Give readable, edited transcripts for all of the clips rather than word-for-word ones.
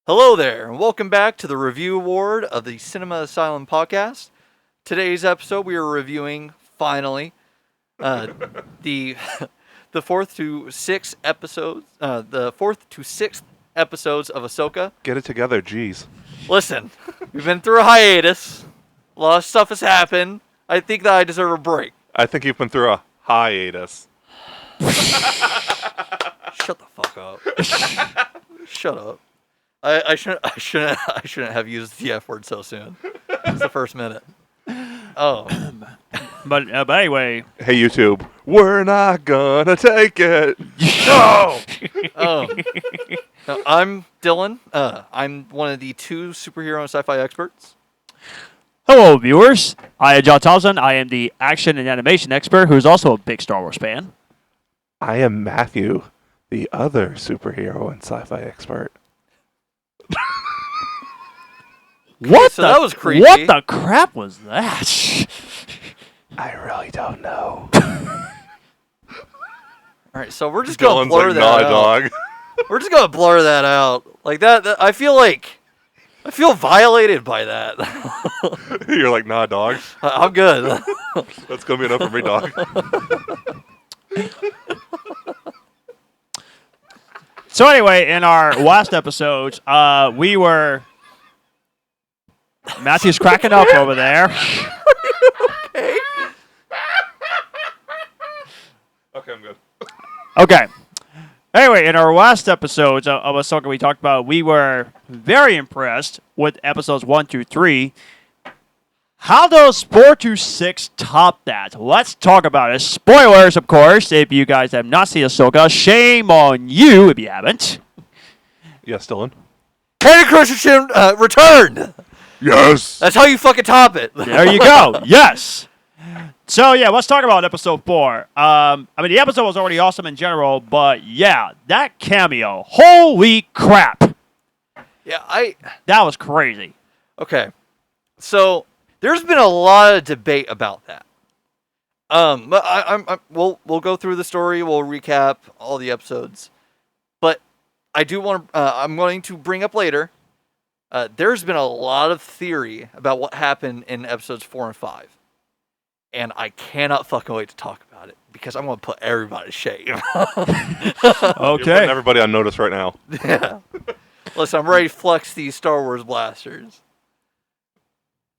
Hello there, and welcome back to the review award of the Cinema Asylum podcast. Today's episode, we are reviewing finally the the fourth to sixth episodes of Ahsoka. Get it together, jeez. Listen, we've been through a hiatus. A lot of stuff has happened. I think that I deserve a break. I think you've been through a hiatus. Shut the fuck up. Shut up. I shouldn't have used the F word so soon. It's the first minute. Oh. But anyway. Hey, YouTube. We're not gonna take it. No! No, I'm Dylan. I'm one of the two superhero and sci-fi experts. Hello, viewers. I am John Thompson. I am the action and animation expert who is also a big Star Wars fan. I am Matthew, the other superhero and sci-fi expert. What so that was creepy. What the crap was that? I really don't know. All right, so we're just gonna Dylan's blur like, that nah, out. dog. We're just gonna blur that out. Like that I feel violated by that. You're like, nah, dog. I'm good. That's gonna be enough for me, dog. So anyway, in our last episode, we were... Matthew's cracking up over there. Okay. Okay, I'm good. Okay. Anyway, in our last episodes of Ahsoka, we talked about we were very impressed with episodes 1 through 3. How does 4 to 6 top that? Let's talk about it. Spoilers, of course, if you guys have not seen Ahsoka. Shame on you if you haven't. Yes, Dylan. Candy Crush returned. Yes. That's how you fucking top it. There you go. Yes. So, yeah, let's talk about episode 4. The episode was already awesome in general, but, yeah, that cameo. Holy crap. Yeah, That was crazy. Okay. So, there's been a lot of debate about that. But we'll go through the story, we'll recap all the episodes. But I do want I'm going to bring up later. There's been a lot of theory about what happened in episodes 4 and 5. And I cannot fucking wait to talk about it because I'm going to put everybody to shame. Okay. You're putting everybody on notice right now. Yeah. Listen, I'm ready to flex these Star Wars blasters.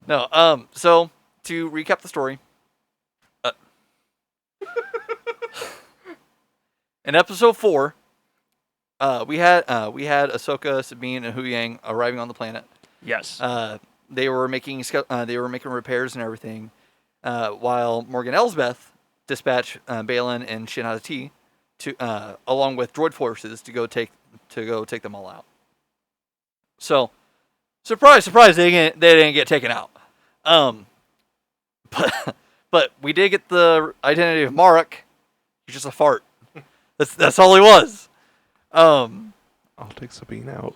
No, so to recap the story. In episode 4, we had Ahsoka, Sabine, and Huyang arriving on the planet. Yes. They were making repairs and everything, while Morgan Elsbeth dispatched Baylan and Shin-Hati to along with droid forces to go take them all out. So, surprise, surprise, they didn't get taken out. But we did get the identity of Marek. He's just a fart. That's all he was. I'll take Sabine out.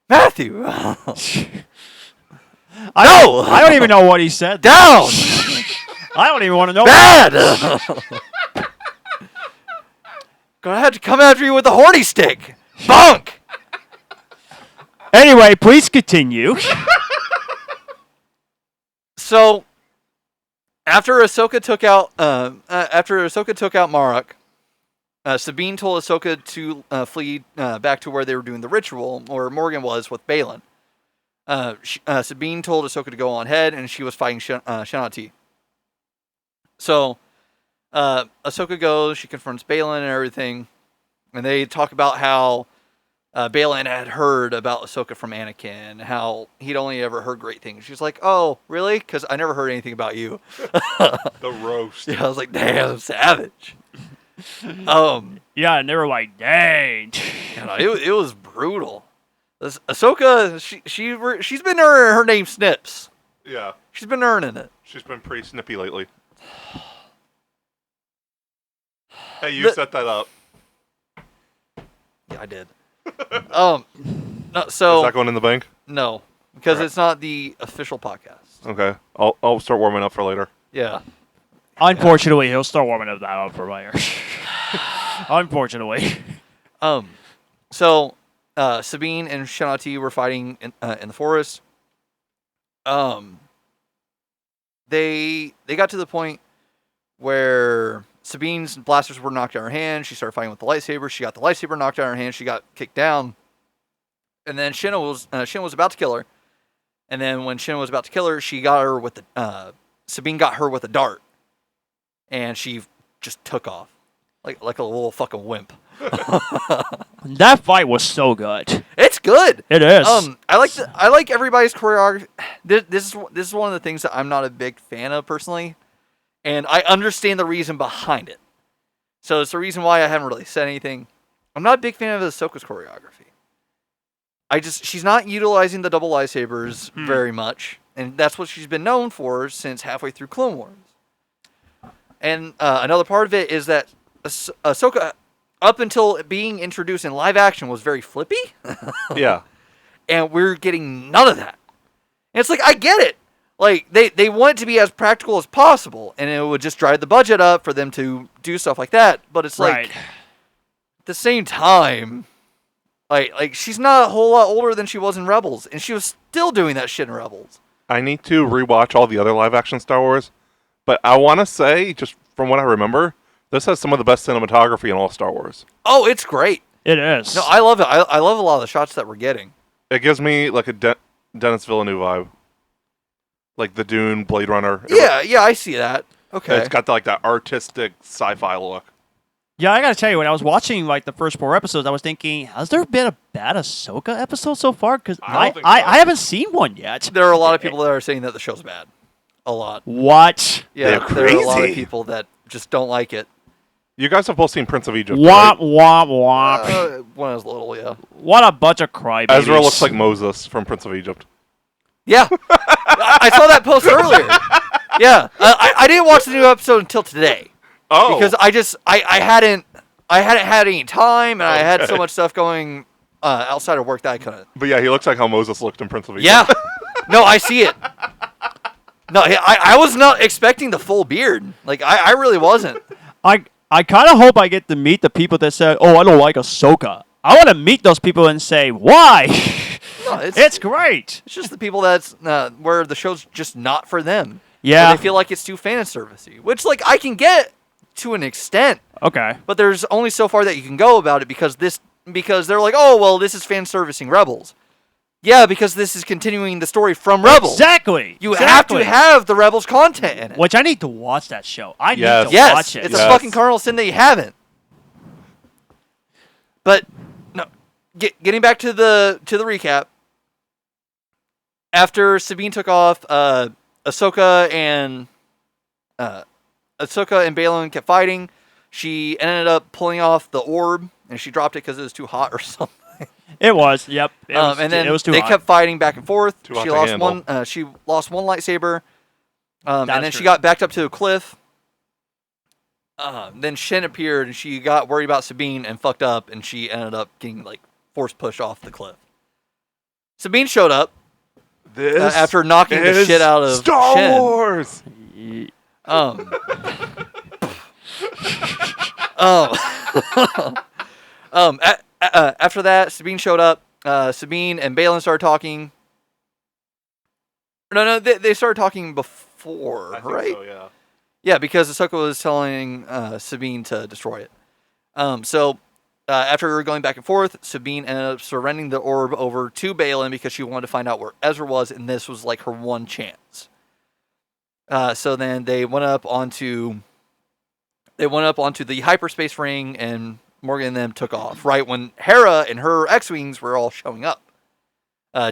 Matthew. I don't even know what he said. Down. I don't even want to know. Bad. Gonna have to come after you with a horny stick. Bonk. Anyway, please continue. So, after Ahsoka took out Marek, Sabine told Ahsoka to flee back to where they were doing the ritual, where Morgan was with Baylan. Sabine told Ahsoka to go on ahead, and she was fighting Shin-Hati. So, Ahsoka goes, she confronts Baylan and everything, and they talk about how Baylan had heard about Ahsoka from Anakin, how he'd only ever heard great things. She's like, oh, really? Because I never heard anything about you. The roast. Yeah, I was like, damn, savage. Yeah, and they were like, dang. You know, it was brutal. Ahsoka, she's been earning her name Snips. Yeah. She's been earning it. She's been pretty snippy lately. Hey, you set that up. Yeah, I did. No, so Is that going in the bank? no, because Right. it's not the official podcast. Okay. I'll start warming up for later. Yeah. Unfortunately, he'll start warming up that up for later. Unfortunately. So Sabine and Shanati were fighting in the forest. They got to the point where Sabine's blasters were knocked out of her hand. She started fighting with the lightsaber. She got the lightsaber knocked out of her hand. She got kicked down. And then Shin was about to kill her. And then when Shin was about to kill her, she got her with the Sabine got her with a dart. And she just took off. Like a little fucking wimp. That fight was so good. It's good. It is. I like everybody's choreography. This is one of the things that I'm not a big fan of personally, and I understand the reason behind it. So it's the reason why I haven't really said anything. I'm not a big fan of Ahsoka's choreography. She's not utilizing the double lightsabers very much, and that's what she's been known for since halfway through Clone Wars. And another part of it is that Ahsoka, up until being introduced in live action, was very flippy. Yeah. And we're getting none of that. And it's like, I get it. Like, they want it to be as practical as possible, and it would just drive the budget up for them to do stuff like that. But it's like, at the same time, like she's not a whole lot older than she was in Rebels, and she was still doing that shit in Rebels. I need to rewatch all the other live-action Star Wars, but I want to say, just from what I remember, this has some of the best cinematography in all Star Wars. Oh, it's great. It is. No, I love it. I love a lot of the shots that we're getting. It gives me like a Dennis Villeneuve vibe. Like the Dune, Blade Runner. Yeah, I see that. Okay. It's got like that artistic sci-fi look. Yeah, I gotta tell you, when I was watching like the first 4 episodes, I was thinking, has there been a bad Ahsoka episode so far? Because I don't think so. I haven't seen one yet. There are a lot of people that are saying that the show's bad. A lot. What? Yeah, They're there are a lot of crazy. people that just don't like it. You guys have both seen Prince of Egypt, Womp, right? womp, womp. When I was little, yeah. What a bunch of crybabies. Ezra looks like Moses from Prince of Egypt. Yeah. I saw that post earlier. Yeah. I didn't watch the new episode until today. Oh. Because I hadn't had any time, and I had so Okay. much stuff going outside of work that I couldn't. But yeah, he looks like how Moses looked in Prince of Egypt. Yeah. No, I see it. No, I was not expecting the full beard. Like, I really wasn't. I kind of hope I get to meet the people that say, "Oh, I don't like Ahsoka." I want to meet those people and say, "Why?" No, It's great. It's just the people that's where the show's just not for them. Yeah. Or they feel like it's too fan servicey, which like I can get to an extent, Okay. but there's only so far that you can go about it because they're like, oh well, this is fan servicing Rebels. Yeah, because this is continuing the story from Rebels. Exactly. You have to have the Rebels content in it. Which I need to watch that show. I Yes. need to Yes, watch it. it's Yes. a fucking cardinal sin that you haven't. But no, getting back to the recap. After Sabine took off, Ahsoka and Baylan kept fighting. She ended up pulling off the orb, and she dropped it because it was too hot or something. It was. Yep. It was, And then it was too they hot. kept fighting back and forth. Too hot She to lost handle. one. She lost one lightsaber, and That's then she true. got backed up to a cliff. Then Shin appeared, and she got worried about Sabine and fucked up, and she ended up getting like force pushed off the cliff. Sabine showed up This after knocking the is shit out of Star Shin. Wars. Um, after that, Sabine showed up. Sabine and Baylan started talking. No, they started talking before, I think right? so, yeah. Yeah, because Ahsoka was telling Sabine to destroy it. So after going back and forth, Sabine ended up surrendering the orb over to Baylan because she wanted to find out where Ezra was, and this was like her one chance. So then they went up onto the hyperspace ring, and Morgan and them took off right when Hera and her X-wings were all showing up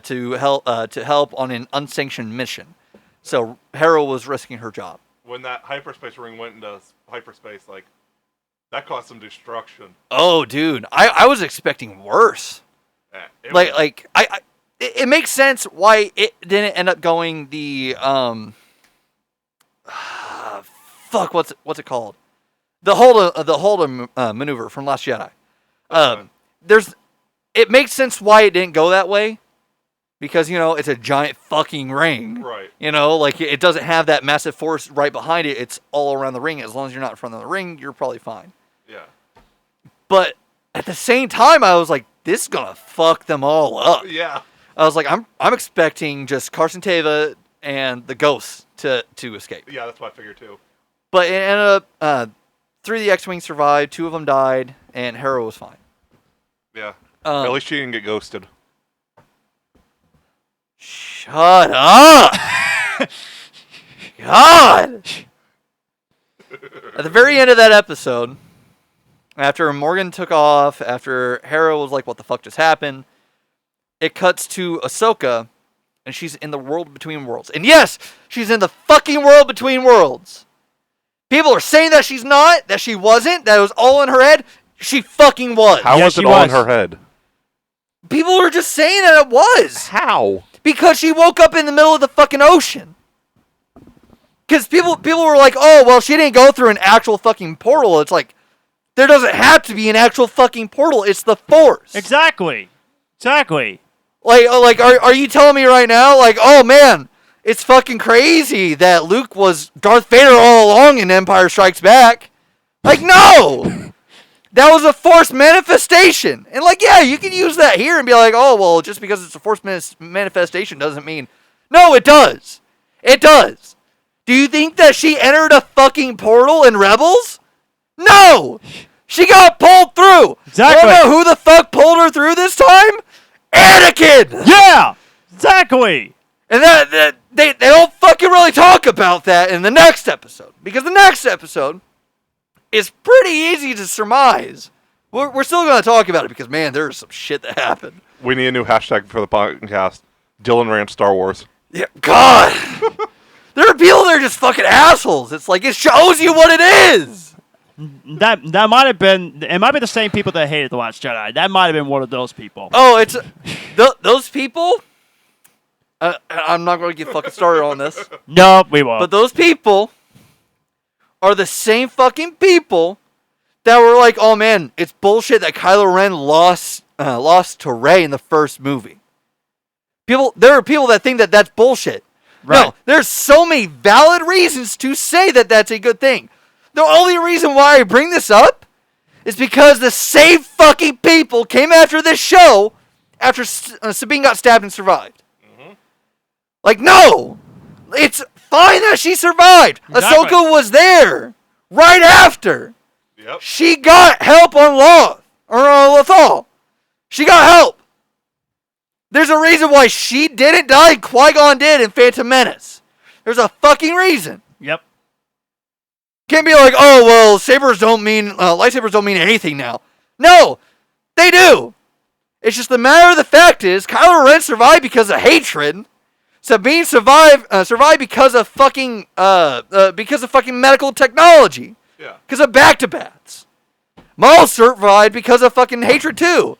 to help on an unsanctioned mission. So Hera was risking her job. When that hyperspace ring went into hyperspace, like, that caused some destruction. Oh, dude, I was expecting worse. Yeah, it Like it makes sense why it didn't end up going the fuck, what's it called? The Holden maneuver from Last Jedi. It makes sense why it didn't go that way, because it's a giant fucking ring. Right. Like it doesn't have that massive force right behind it. It's all around the ring. As long as you're not in front of the ring, you're probably fine. Yeah. But at the same time, I was like, this is gonna fuck them all up. Yeah. I was like, I'm expecting just Carson Teva and the Ghosts to escape. Yeah, that's what I figured too. But it ended up 3 of the X-Wings survived, 2 of them died, and Hera was fine. Yeah. At least she didn't get ghosted. Shut up! God! At the very end of that episode, after Morgan took off, after Hera was like, what the fuck just happened, it cuts to Ahsoka, and she's in the world between worlds. And yes, she's in the fucking world between worlds. People are saying that she's not, that she wasn't, that it was all in her head. She fucking was. How Yeah, was she it all in was. her head? People are just saying that it was. How? Because she woke up in the middle of the fucking ocean. Because people were like, oh, well, she didn't go through an actual fucking portal. It's like, there doesn't have to be an actual fucking portal. It's the Force. Exactly. Like, are you telling me right now, like, oh, man, it's fucking crazy that Luke was Darth Vader all along in Empire Strikes Back? Like, no! That was a Force manifestation. And, like, yeah, you can use that here and be like, oh, well, just because it's a Force manifestation doesn't mean... No, it does. It does. Do you think that she entered a fucking portal in Rebels? No! She got pulled through. Exactly. You know who the fuck pulled her through this time? Anakin! Yeah! Exactly! And that they don't fucking really talk about that in the next episode. Because the next episode is pretty easy to surmise. We're still going to talk about it because, man, there's some shit that happened. We need a new hashtag for the podcast. Dyllan Ranch Star Wars. Yeah, God! There are people that are just fucking assholes. It's like, it shows you what it is! That might have been... It might be the same people that hated The Last Jedi. That might have been one of those people. Oh, it's... those people... I'm not going to get fucking started on this. No, we won't. But those people are the same fucking people that were like, oh man, it's bullshit that Kylo Ren lost to Rey in the first movie. There are people that think that that's bullshit. Right. No, there's so many valid reasons to say that that's a good thing. The only reason why I bring this up is because the same fucking people came after this show after Sabine got stabbed and survived. Mm-hmm. Like, no! It's fine that she survived. Exactly. Ahsoka was there right after. Yep. She got help on Lothal. She got help. There's a reason why she didn't die and Qui-Gon did in Phantom Menace. There's a fucking reason. Yep. Can't be like, oh, well, lightsabers don't mean anything now. No, they do. It's just the matter of the fact is, Kylo Ren survived because of hatred. Sabine survived because of fucking medical technology. Yeah. Because of back-to-bats. Maul survived because of fucking hatred too.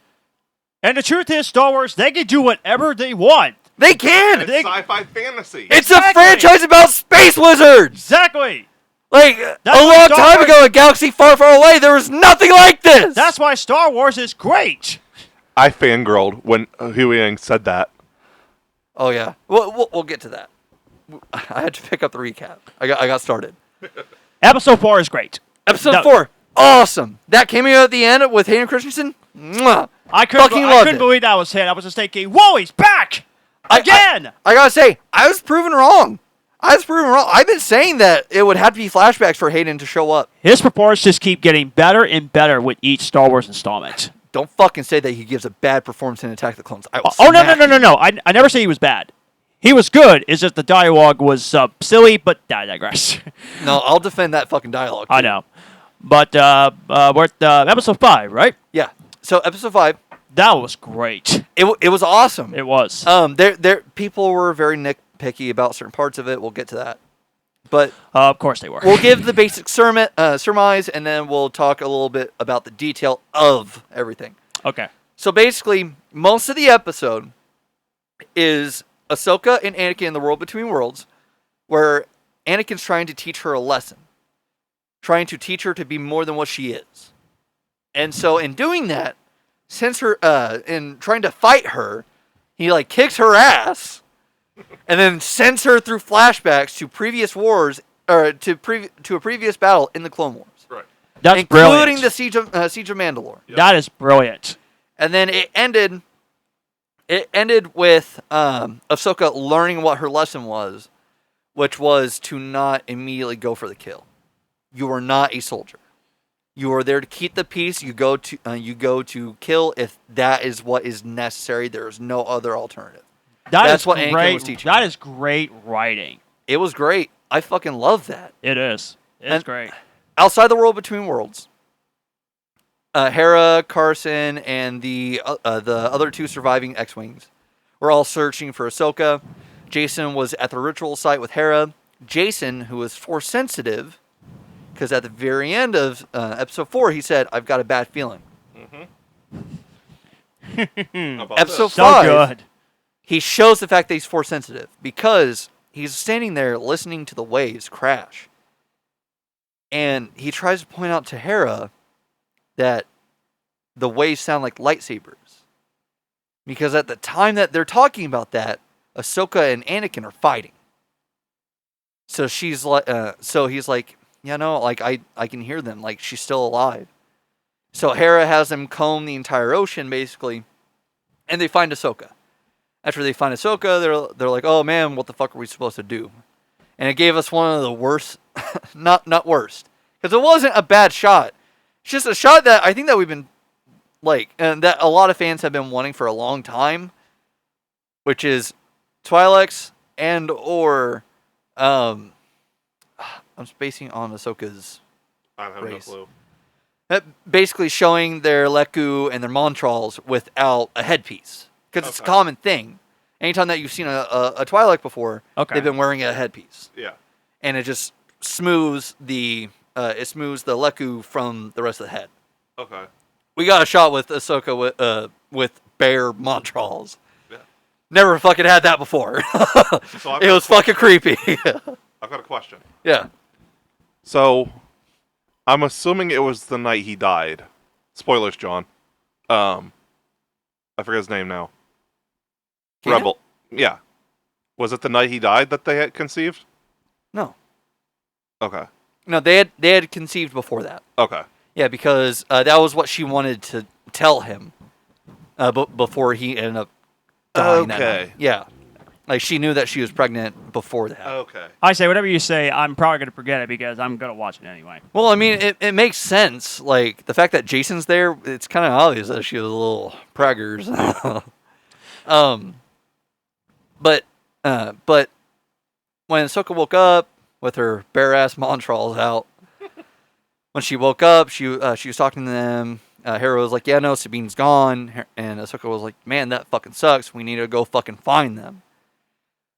And the truth is, Star Wars, they can do whatever they want. They can. They- Sci-fi fantasy. It's Exactly. a franchise about space wizards. Exactly. Like, That's a why long Star time Wars- ago, in a galaxy far, far away, there was nothing like this. That's why Star Wars is great. I fangirled when Hui Yang said that. Oh yeah, we'll get to that. I had to pick up the recap. I got started. Episode 4 is great. Episode 4, awesome. That cameo at the end with Hayden Christensen. Mwah. I couldn't believe that was hit. I was just thinking, whoa, he's back! Again! I gotta say, I was proven wrong. I've been saying that it would have to be flashbacks for Hayden to show up. His performances just keep getting better and better with each Star Wars installment. Don't fucking say that he gives a bad performance in Attack of the Clones. I will Oh, smack you. no. I never say he was bad. He was good. It's just the dialogue was silly, but I digress. No, I'll defend that fucking dialogue. I know. But we're at episode 5, right? Yeah. So episode 5, That was great. it was awesome. It was. There people were very nitpicky about certain parts of it. We'll get to that. But Of course they were. we'll give the basic surmise, and then we'll talk a little bit about the detail of everything. Okay. So basically, most of the episode is Ahsoka and Anakin in the world between worlds, where Anakin's trying to teach her a lesson, trying to teach her to be more than what she is. And so in doing that, in trying to fight her, he like kicks her ass, and then sends her through flashbacks to previous wars, or to a previous battle in the Clone Wars, Right. That's including brilliant. the Siege of Mandalore. Yep. That is brilliant. And then it ended. It ended with Ahsoka learning what her lesson was, which was to not immediately go for the kill. You are not a soldier. You are there to keep the peace. You go to kill if that is what is necessary. There is no other alternative. That's what Anakin was teaching. That is great writing. It was great. I fucking love that. It is. It's great. Outside the world between worlds, Hera, Carson, and the other two surviving X-wings were all searching for Ahsoka. Jason was at the ritual site with Hera. Jason, who was Force sensitive, because at the very end of episode 4, he said, "I've got a bad feeling." Episode 5, So good. he shows the fact that he's Force sensitive because he's standing there listening to the waves crash. And he tries to point out to Hera that the waves sound like lightsabers. Because at the time that they're talking about that, Ahsoka and Anakin are fighting. So she's like, he's like, yeah, no, like I can hear them, like she's still alive. So Hera has them comb the entire ocean basically, and they find Ahsoka. After they find Ahsoka, they're like, oh man, what the fuck are we supposed to do? And it gave us one of the worst, not worst, because it wasn't a bad shot. It's just a shot that I think that we've been and that a lot of fans have been wanting for a long time, which is Twi'leks or I'm spacing on Ahsoka's I have race. no clue. Basically showing their Leku and their Montrals without a headpiece. Because it's a common thing. Anytime that you've seen a Twi'lek before, they've been wearing a headpiece. Yeah. And it just smooths the Leku from the rest of the head. Okay. We got a shot with Ahsoka with bare Montrals. Yeah. Never fucking had that before. So it was fucking creepy. I've got a question. Yeah. So, I'm assuming it was the night he died. Spoilers, John. I forget his name now. Kanan? Rebel. Yeah. Was it the night he died that they had conceived? No. Okay. No, they had conceived before that. Okay. Yeah, because that was what she wanted to tell him before he ended up dying that Okay. night. Yeah. Like, she knew that she was pregnant before that. Okay. I say, whatever you say, I'm probably going to forget it because I'm going to watch it anyway. Well, I mean, it makes sense. Like, the fact that Jason's there, it's kind of obvious that she was a little preggers. But when Ahsoka woke up with her bare-ass Montrals out, when she woke up, she was talking to them. Hera was like, yeah, no, Sabine's gone. And Ahsoka was like, man, that fucking sucks. We need to go fucking find them.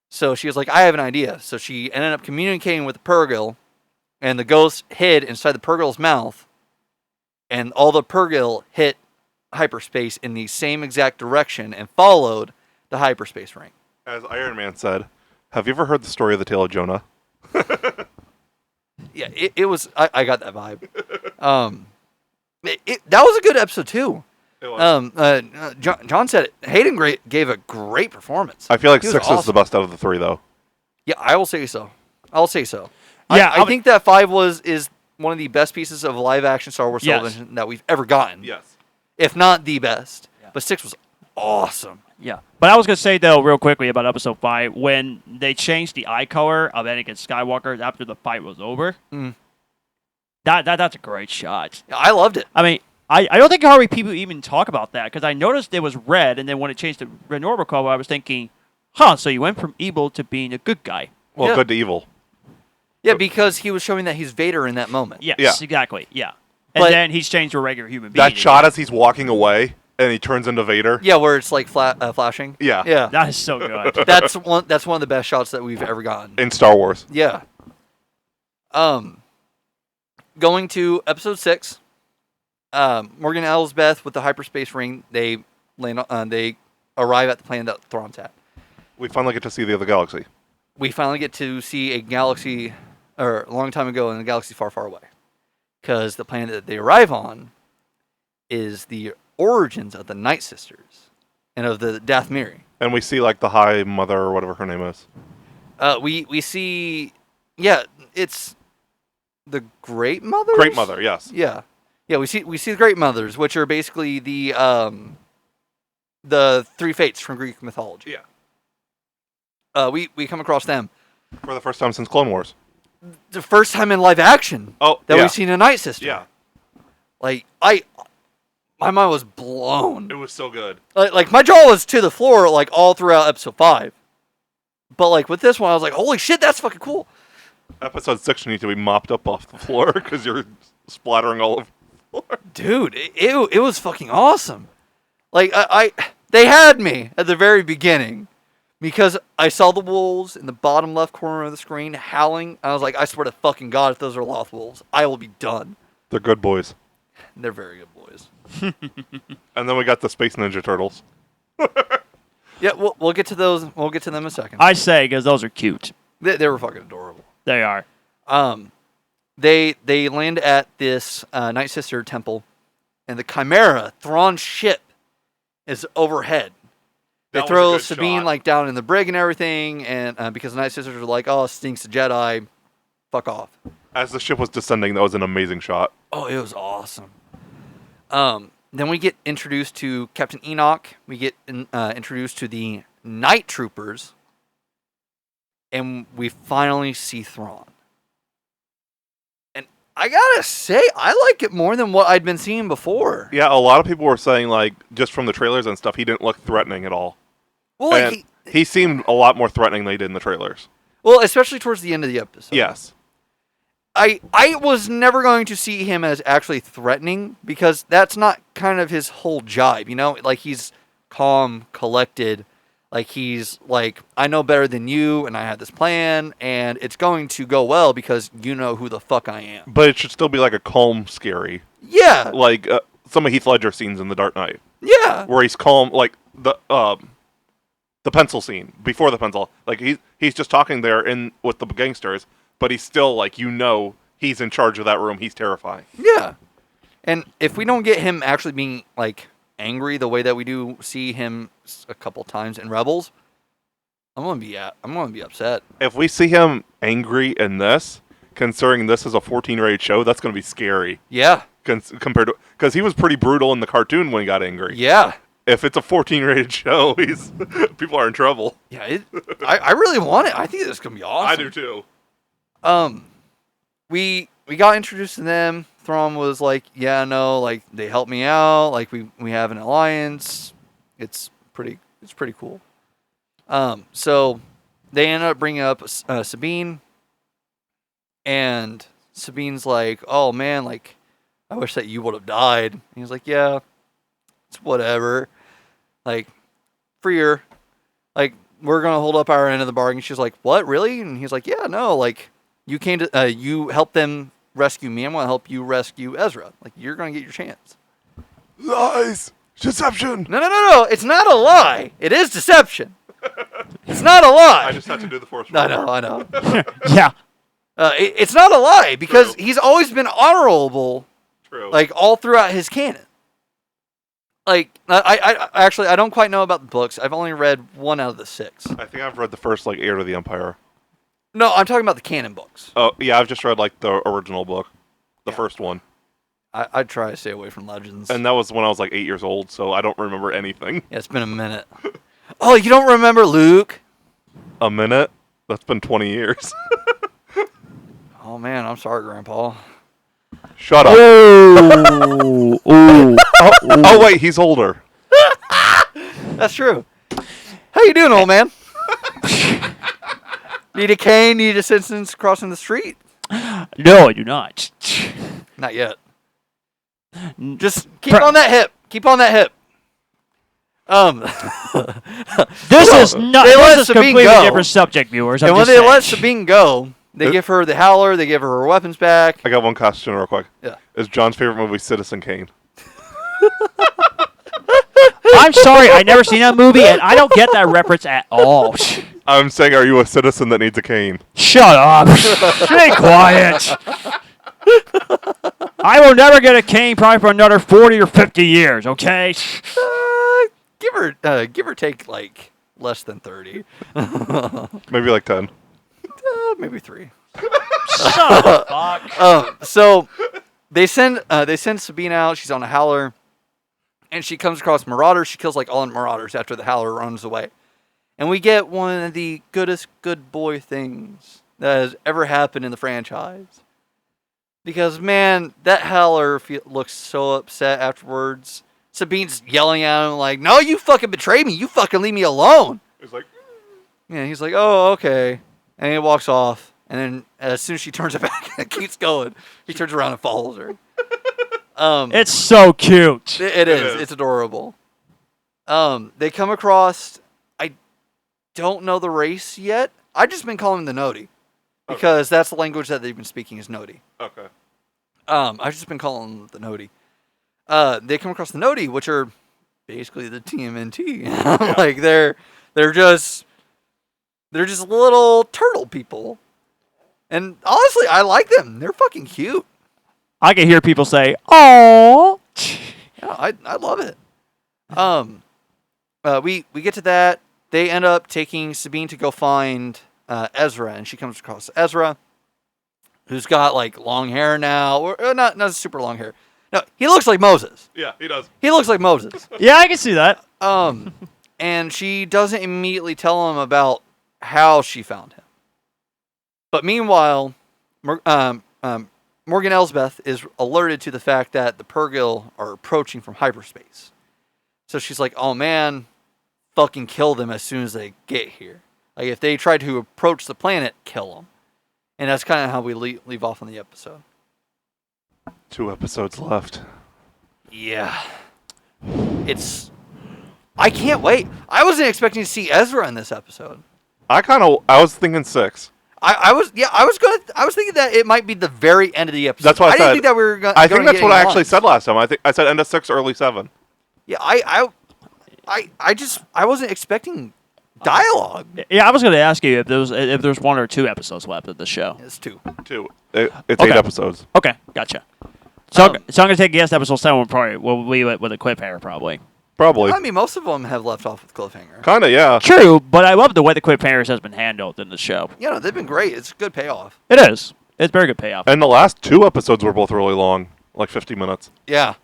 So she was like, I have an idea. So she ended up communicating with the Purrgil, and the ghost hid inside the Purrgil's mouth, and all the Purrgil hit hyperspace in the same exact direction and followed the hyperspace ring. As Iron Man said, have you ever heard the story of the tale of Jonah? Yeah, it was. I got that vibe. That was a good episode too. It was. John said it. Hayden gave a great performance. I feel like He was 6 is awesome. the best out of the 3, though. Yeah, I will say so. Yeah, I think that 5 is one of the best pieces of live action Star Wars television that we've ever gotten. Yes. If not the best. Yeah. But 6 was awesome. Yeah. But I was going to say, though, real quickly about Episode 5, when they changed the eye color of Anakin Skywalker after the fight was over, that's a great shot. Yeah, I loved it. I mean, I don't think hardly people even talk about that, because I noticed it was red, and then when it changed to red orbital color, I was thinking, so you went from evil to being a good guy. Well, Yeah. good to evil. Yeah, because he was showing that he's Vader in that moment. Yes, Yeah. exactly, yeah. And But- then he's changed to a regular human being. That shot as he's walking away and he turns into Vader. Yeah, where it's like flashing. Yeah. Yeah. That is so good. That's one of the best shots that we've ever gotten. In Star Wars. Yeah. Going to episode 6, Morgan and Elsbeth with the hyperspace ring, they arrive at the planet that Thrawn's at. We finally get to see the other galaxy. We finally get to see a galaxy, or a long time ago in a galaxy far, far away. Because the planet that they arrive on is the origins of the Night Sisters and of the Dathmiri. And we see, like, the High Mother or whatever her name is. We see, it's the Great Mothers? Great Mother, yes. Yeah. Yeah, we see the Great Mothers, which are basically the the three fates from Greek mythology. Yeah. We come across them For the first time since Clone Wars. the first time in live action Oh, that yeah. we've seen a Night Sister. Yeah. Like my mind was blown. It was so good. Like my jaw was to the floor like all throughout episode 5. But like with this one, I was like, holy shit, that's fucking cool. Episode 6 needs to be mopped up off the floor because you're splattering all over the floor. Dude, it was fucking awesome. Like they had me at the very beginning because I saw the wolves in the bottom left corner of the screen howling. I was like, I swear to fucking God, if those are Loth wolves, I will be done. They're good boys. They're very good boys. And then we got the Space Ninja Turtles. Yeah, we'll get to those. We'll get to them in a second. I say because those are cute. They were fucking adorable. They are. They land at this Night Sister temple, and the Chimera Thrawn ship is overhead. They That was a throw good Sabine shot. like down in the brig and everything, and because the Night Sisters are like, "Oh, stinks a Jedi, fuck off." As the ship was descending, that was an amazing shot. Oh, it was awesome. Then we get introduced to Captain Enoch. We get introduced to the Night Troopers, and we finally see Thrawn. And I gotta say, I like it more than what I'd been seeing before. Yeah, a lot of people were saying, like, just from the trailers and stuff, he didn't look threatening at all. Well, like And he seemed a lot more threatening than he did in the trailers. well, especially towards the end of the episode. Yes. I was never going to see him as actually threatening because that's not kind of his whole jibe, you know? Like, he's calm, collected. Like, he's like, I know better than you, and I have this plan, and it's going to go well because you know who the fuck I am. But it should still be like a calm, scary. Yeah. Like some of Heath Ledger scenes in The Dark Knight. Yeah. Where he's calm, like the pencil scene, before the pencil. Like, he's just talking there with the gangsters, but he's still, like, you know, he's in charge of that room. He's terrifying. Yeah. And if we don't get him actually being, like, angry the way that we do see him a couple times in Rebels, I'm gonna be upset. If we see him angry in this, considering this is a 14-rated show, that's going to be scary. Yeah. Compared to... Because he was pretty brutal in the cartoon when he got angry. Yeah. If it's a 14-rated show, people are in trouble. Yeah. I really want it. I think this is gonna be awesome. I do too. We got introduced to them. Thrawn was like, yeah, no, like they helped me out. Like we have an alliance. It's pretty cool. So they ended up bringing up Sabine, and Sabine's like, oh man, like I wish that you would have died. And he's like, yeah, it's whatever. Like, free her. Like, we're gonna hold up our end of the bargain. She's like, what, really? And he's like, yeah, no, like you came to you helped them rescue me. I'm gonna help you rescue Ezra. Like, you're gonna get your chance. Lies! Deception! No. It's not a lie. It is deception. It's not a lie. I just had to do the Force I Rumor. know. Yeah. It's not a lie because True. he's always been honorable, True. like all throughout his canon. Like I actually I don't quite know about the books. I've only read 1 out of the 6. I think I've read the first, like, Heir to the Empire. No, I'm talking about the canon books. Oh, yeah, I've just read, like, the original book. The Yeah. first one. I try to stay away from Legends. And that was when I was, like, 8 years old, so I don't remember anything. Yeah, it's been a minute. Oh, you don't remember Luke? A minute? That's been 20 years. Oh man, I'm sorry, Grandpa. Shut up. Ooh. Ooh. Oh, wait, he's older. That's true. How you doing, old man? Need a cane? Need assistance crossing the street? No, I do not. Not yet. Just keep on that hip. Keep on that hip. This is not. They let This is Sabine completely go. different subject, viewers. I'm And when just they saying. let Sabine go, they give her the Howler. They give her her weapons back. I got one question real quick. Yeah. Is John's favorite movie Citizen Kane? I'm sorry, I never seen that movie, and I don't get that reference at all. I'm saying, are you a citizen that needs a cane? Shut up. Stay quiet. I will never get a cane probably for another 40 or 50 years, okay? Give or take like less than 30. Maybe like 10. Maybe 3. Son of a fuck. So they send Sabine out. She's on a Howler, and she comes across Marauders. She kills like all the Marauders after the Howler runs away. And we get one of the goodest good boy things that has ever happened in the franchise. Because, man, that Howler looks so upset afterwards. Sabine's yelling at him like, no, you fucking betrayed me. You fucking leave me alone. He's like, Yeah, he's like, oh, okay. And he walks off. And then as soon as she turns it back and keeps going, he turns around and follows her. It's so cute. It is. It's adorable. They come across, I don't know the race yet. I've just been calling them the Nodi. Because that's the language that they've been speaking is Nodi. okay. I've just been calling them the Nodi. They come across the Nodi, which are basically the TMNT. Like they're just little turtle people. And honestly, I like them. They're fucking cute. I can hear people say, "Oh." Yeah, I love it. We get to that. They end up taking Sabine to go find Ezra, and she comes across Ezra, who's got like long hair now, or not super long hair. No, he looks like Moses. Yeah, he does. He looks like Moses. Yeah, I can see that. And she doesn't immediately tell him about how she found him. But meanwhile, Morgan Elsbeth is alerted to the fact that the Purrgil are approaching from hyperspace. So she's like, oh man, fucking kill them as soon as they get here. Like, if they try to approach the planet, kill them. And that's kind of how we leave off on the episode. 2 episodes left. Yeah. I can't wait. I wasn't expecting to see Ezra in this episode. I was thinking 6. I was thinking that it might be the very end of the episode. That's what I said. didn't think that we were going I think that's what I actually said last time. I said end of 6, early 7. Yeah, I wasn't expecting dialogue. Yeah, I was going to ask you if there's 1 or 2 episodes left of the show. It's 2. 2. It's Okay. 8 episodes. Okay, gotcha. So, I'm going to take a guess. Episode 7 will be with a cliffhanger, probably. Probably. I mean, most of them have left off with cliffhanger. Kind of, yeah. True, but I love the way the cliffhangers has been handled in the show. Yeah, no, they've been great. It's a good payoff. It is. It's very good payoff. And the last 2 episodes were both really long, like 50 minutes. Yeah,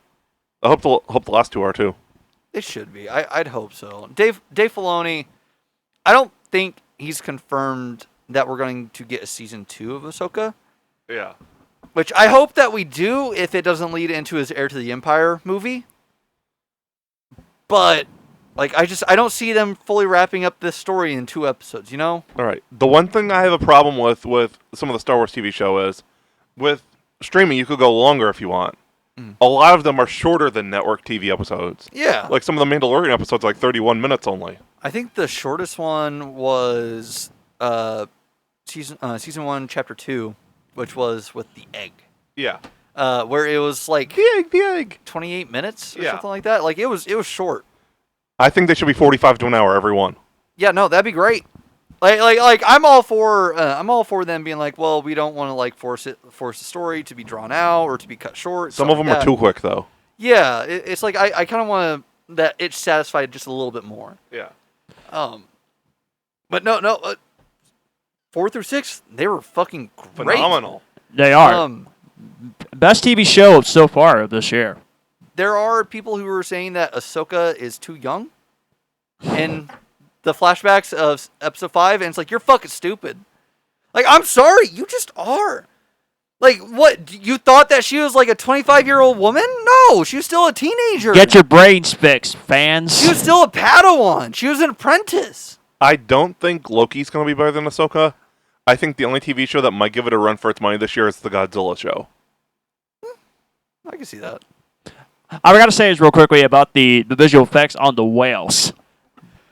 I hope the last 2 are too. they should be. I'd hope so. Dave Filoni, I don't think he's confirmed that we're going to get a season 2 of Ahsoka. Yeah. Which I hope that we do if it doesn't lead into his Heir to the Empire movie. But like I don't see them fully wrapping up this story in 2 episodes, you know? All right. The one thing I have a problem with some of the Star Wars TV show is with streaming you could go longer if you want. A lot of them are shorter than network TV episodes. Yeah. Like some of the Mandalorian episodes are like 31 minutes only. I think the shortest one was season 1 chapter 2, which was with the egg. Yeah. Where it was like The egg. 28 minutes or Yeah. something like that. Like it was short. I think they should be 45 to an hour every one. Yeah, no, that'd be great. Like I'm all for them being like, well, we don't want to like force the story to be drawn out or to be cut short. Some of them are too quick though. Yeah, it's like I kind of want that it's satisfied just a little bit more. Yeah. But no, 4 through 6, they were fucking great. Phenomenal. They are. Best TV show so far of this year. There are people who are saying that Ahsoka is too young in the flashbacks of episode 5, and it's like, you're fucking stupid. Like, I'm sorry, you just are. Like, what? You thought that she was like a 25-year-old woman? No, she was still a teenager. Get your brains fixed, fans. She was still a Padawan. She was an apprentice. I don't think Loki's going to be better than Ahsoka. I think the only TV show that might give it a run for its money this year is the Godzilla show. I can see that. I got to say this real quickly about the visual effects on the whales.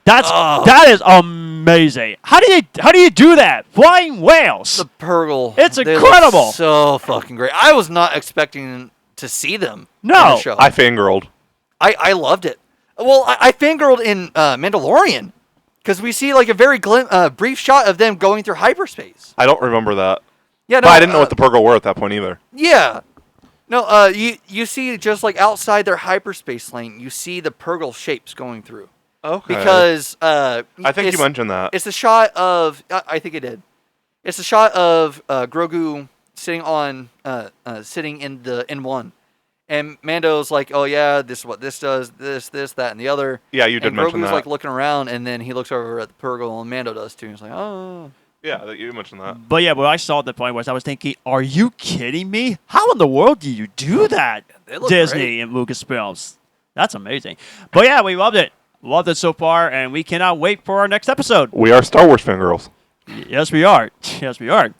That is amazing. How do you do that? Flying whales. The Purrgil. It's they incredible. look so fucking great. I was not expecting to see them in No. the show. I fangirled. I loved it. Well, I fangirled in Mandalorian because we see like a very brief shot of them going through hyperspace. I don't remember that. Yeah, no, But I didn't know what the Purrgil were at that point either. Yeah. No, you see just like outside their hyperspace lane, you see the Purrgil shapes going through. Okay. Because I think you mentioned that. It's a shot of I think it did. It's a shot of Grogu sitting in the N1, And Mando's like, oh yeah, this is what this does, this, that, and the other. Yeah, you did and mention Grogu's that. like looking around, and then he looks over at the Purgle, and Mando does too. He's like, oh. Yeah, you mentioned that. But yeah, what I saw at the point was I was thinking, are you kidding me? How in the world do you do that, They look Disney great. and Lucasfilms? That's amazing. But yeah, we loved it. Loved it so far, and we cannot wait for our next episode. We are Star Wars fangirls. Yes, we are. Yes, we are.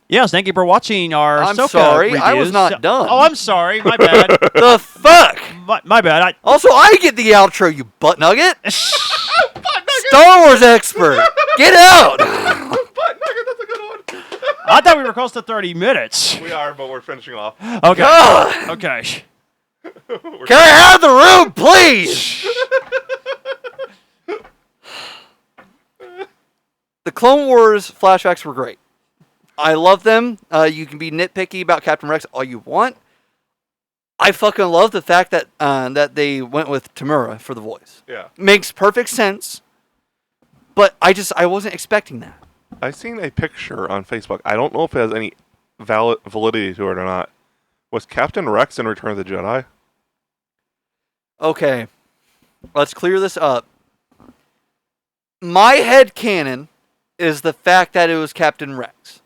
Yes, thank you for watching our I'm Ahsoka sorry, I was reviews. not done. Oh, I'm sorry. My bad. The fuck? my bad. Also, I get the outro, you butt nugget. Star Wars expert. Get out. Butt nugget, that's a good one. I thought we were close to 30 minutes. We are, but we're finishing off. Okay. God. Okay. Can I have the room, please? The Clone Wars flashbacks were great. I love them. You can be nitpicky about Captain Rex all you want. I fucking love the fact that that they went with Tamura for the voice. Yeah. Makes perfect sense. But I wasn't expecting that. I've seen a picture on Facebook. I don't know if it has any validity to it or not. Was Captain Rex in Return of the Jedi? Okay. Let's clear this up. My headcanon is the fact that it was Captain Rex.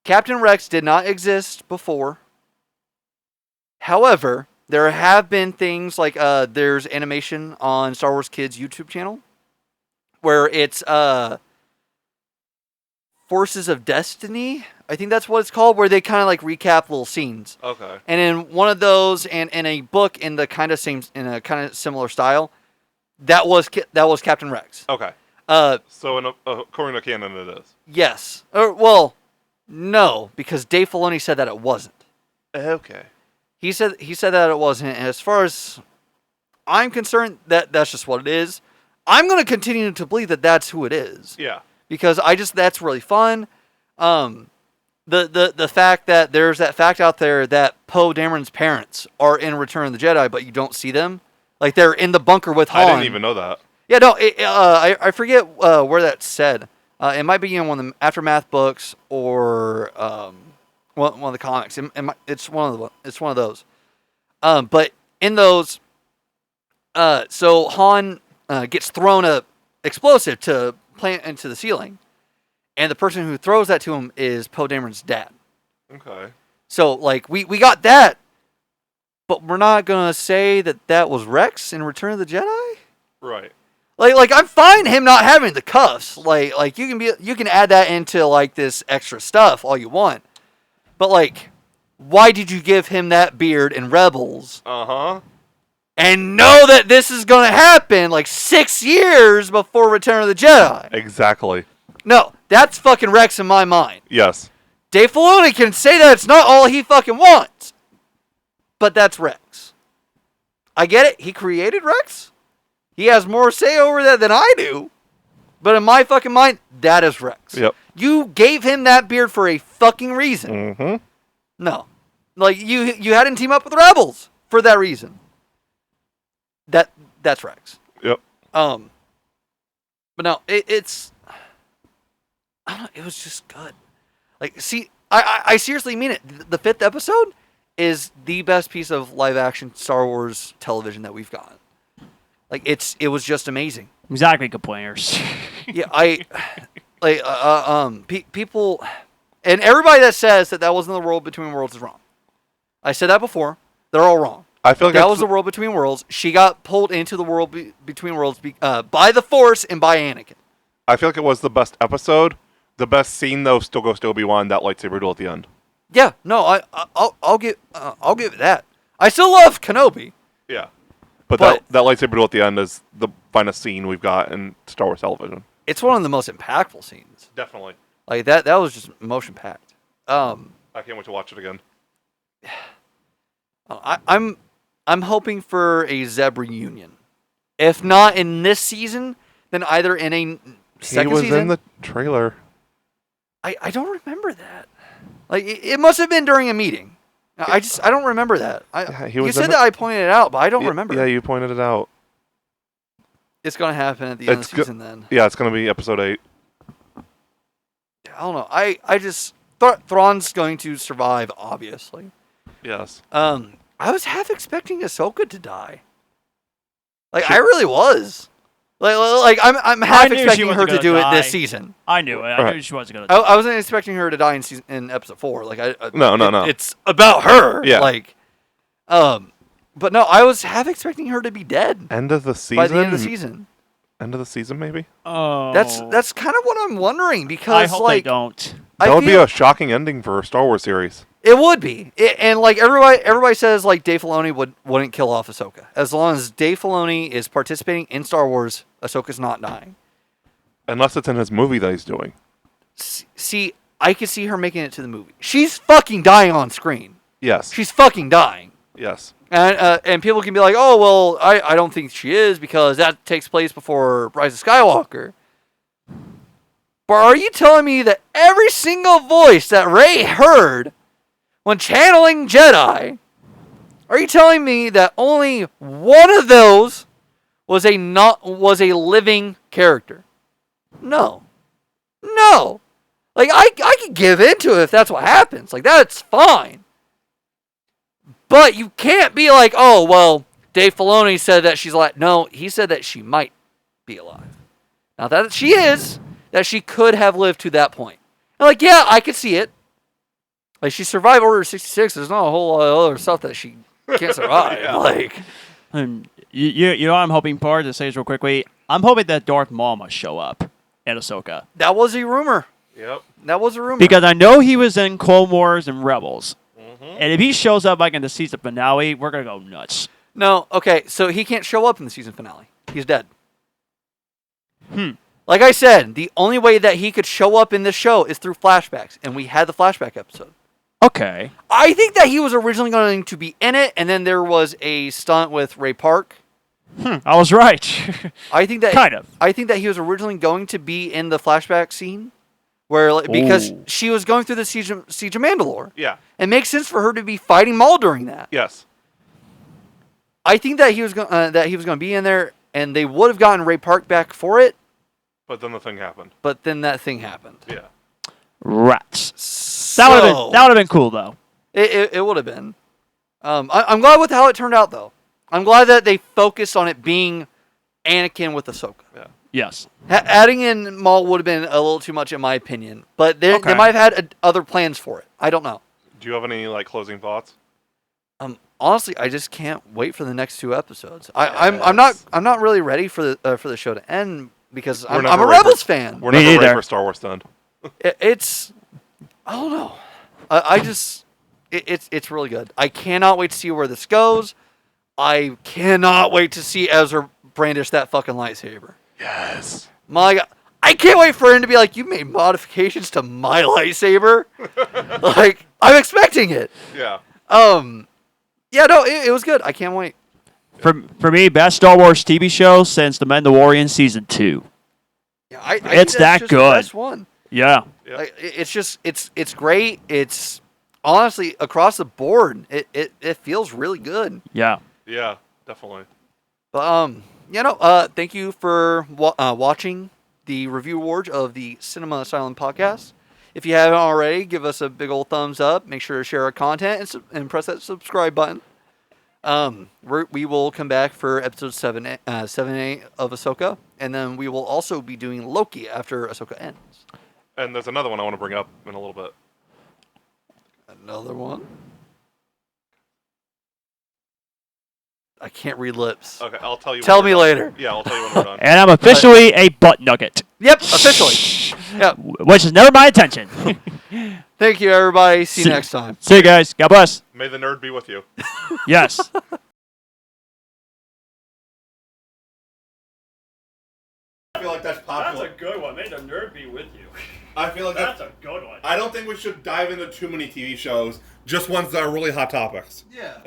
Captain Rex did not exist before. However, there have been things like there's animation on Star Wars Kids YouTube channel where it's Forces of Destiny. I think that's what it's called, where they kind of like recap little scenes. Okay. And in one of those, and in a book in the kind of similar style, that was Captain Rex. Okay. So according to canon, it is. Yes. Well, no, because Dave Filoni said that it wasn't. Okay. He said that it wasn't, and as far as I'm concerned, that's just what it is. I'm going to continue to believe that that's who it is. Yeah. Because that's really fun. The fact that there's that fact out there that Poe Dameron's parents are in Return of the Jedi, but you don't see them. Like they're in the bunker with Han. I didn't even know that. Yeah, no, I forget where that's said. It might be in one of the Aftermath books or one of the comics. It's one of those. But in those, so Han gets thrown a explosive to plant into the ceiling, and the person who throws that to him is Poe Dameron's dad. Okay. So like we got that, but we're not gonna say that was Rex in Return of the Jedi. Right. Like I'm fine him not having the cuffs. Like you can add that into like this extra stuff all you want. But like, why did you give him that beard in Rebels? Uh-huh. And know that this is gonna happen like 6 years before Return of the Jedi. Exactly. No, that's fucking Rex in my mind. Yes. Dave Filoni can say that it's not all he fucking wants. But that's Rex. I get it. He created Rex. He has more say over that than I do. But in my fucking mind, that is Rex. Yep. You gave him that beard for a fucking reason. Mm-hmm. No. Like, you had him team up with Rebels for that reason. That's Rex. Yep. But no, it's... I don't know, it was just good. Like, see, I seriously mean it. The 5th episode is the best piece of live-action Star Wars television that we've gotten. Like, it was just amazing. Exactly, complainers. Yeah, people, and everybody that says that wasn't the world between worlds is wrong. I said that before. They're all wrong. I feel like that was the world between worlds. She got pulled into the world between worlds by the Force and by Anakin. I feel like it was the best episode. The best scene though still goes to Obi-Wan, that lightsaber duel at the end. Yeah, no, I'll give it that. I still love Kenobi. Yeah. But that lightsaber duel at the end is the finest scene we've got in Star Wars television. It's one of the most impactful scenes. Definitely. Like that was just emotion packed. I can't wait to watch it again. I'm hoping for a Zeb reunion. If not in this season, then either in a second season. He was in the trailer. I don't remember that. Like it must have been during a meeting. I don't remember that. You said that I pointed it out, but I don't remember. Yeah, you pointed it out. It's gonna happen at the end of the season then. Yeah, it's gonna be episode 8. I don't know. I just Thrawn's going to survive, obviously. Yes. I was half expecting Ahsoka to die. Like, I really was. Like I'm half knew she expecting wasn't her to gonna do it die. this season. I knew it. I Right. knew she wasn't going to. I wasn't expecting her to die in episode 4. Like, No. It's about her. Yeah. Like, but no, I was half expecting her to be dead End of the season. by the end of the season. End of the season, maybe. Oh. That's kind of what I'm wondering because I hope like they don't. That I would be feel- a shocking ending for a Star Wars series. It would be, and like everybody says, like Dave Filoni wouldn't kill off Ahsoka as long as Dave Filoni is participating in Star Wars. Ahsoka's not dying. Unless it's in his movie that he's doing. See, I could see her making it to the movie. She's fucking dying on screen. Yes. She's fucking dying. Yes. And people can be like, oh well, I don't think she is because that takes place before Rise of Skywalker. But are you telling me that every single voice that Rey heard when channeling Jedi, are you telling me that only one of those was a living character? No. Like I could give into it if that's what happens. Like that's fine. But you can't be like, oh well, Dave Filoni said that she's alive. No, he said that she might be alive. Not that she is, that she could have lived to that point. And like, yeah, I could see it. Like, she survived Order 66. There's not a whole lot of other stuff that she can't survive. Yeah. Like, You know what I'm hoping for, to say this real quickly? I'm hoping that Darth Maul must show up in Ahsoka. that was a rumor. Yep. That was a rumor. Because I know he was in Clone Wars and Rebels. Mm-hmm. And if he shows up like in the season finale, we're going to go nuts. No, okay, so he can't show up in the season finale. He's dead. Hmm. Like I said, the only way that he could show up in this show is through flashbacks. And we had the flashback episode. Okay. I think that he was originally going to be in it, and then there was a stunt with Ray Park. I was right. I think that Kind of. I think that he was originally going to be in the flashback scene, where like, because Ooh. she was going through the siege of Mandalore. Yeah. It makes sense for her to be fighting Maul during that. Yes. I think that he was going to be in there, and they would have gotten Ray Park back for it, But then the thing happened. but then that thing happened. Yeah. Rats. So, That would have been cool, though. It would have been. I'm glad with how it turned out, though. I'm glad that they focused on it being Anakin with Ahsoka. Yeah. Yes. Adding in Maul would have been a little too much, in my opinion. But they Okay. might have had other plans for it. I don't know. Do you have any like closing thoughts? Honestly, I just can't wait for the next 2 episodes. I'm not really ready for the show to end because I'm never a ready Rebels fan. We're Me never ready neither. for Star Wars to end. It's I don't know. It's really good. I cannot wait to see where this goes. I cannot wait to see Ezra brandish that fucking lightsaber. Yes. My God. I can't wait for him to be like, you made modifications to my lightsaber? Like, I'm expecting it. Yeah. Yeah, no, it was good. I can't wait. For me, best Star Wars TV show since The Mandalorian Season 2. Yeah, I think It's that's that just good. The best one. Yeah. Yep. Like, it's just, it's great. It's, honestly, across the board, it feels really good. Yeah. Yeah. Definitely. But, thank you for watching the review awards of the Cinema Asylum podcast. If you haven't already, give us a big old thumbs up. Make sure to share our content and press that subscribe button. We will come back for episode 7, 8 of Ahsoka, and then we will also be doing Loki after Ahsoka ends. And there's another one I want to bring up in a little bit. Another one? I can't read lips. Okay, I'll tell you. Tell when me we're done. later. Yeah, I'll tell you when we're done. And I'm officially a butt nugget. Yep, officially. Yep. Which is never my intention. Thank you, everybody. See you next time. See you guys. God bless. May the nerd be with you. Yes. I feel like that's popular. That's a good one. May the nerd be with you. I feel like That's a good one. I don't think we should dive into too many TV shows, just ones that are really hot topics. Yeah.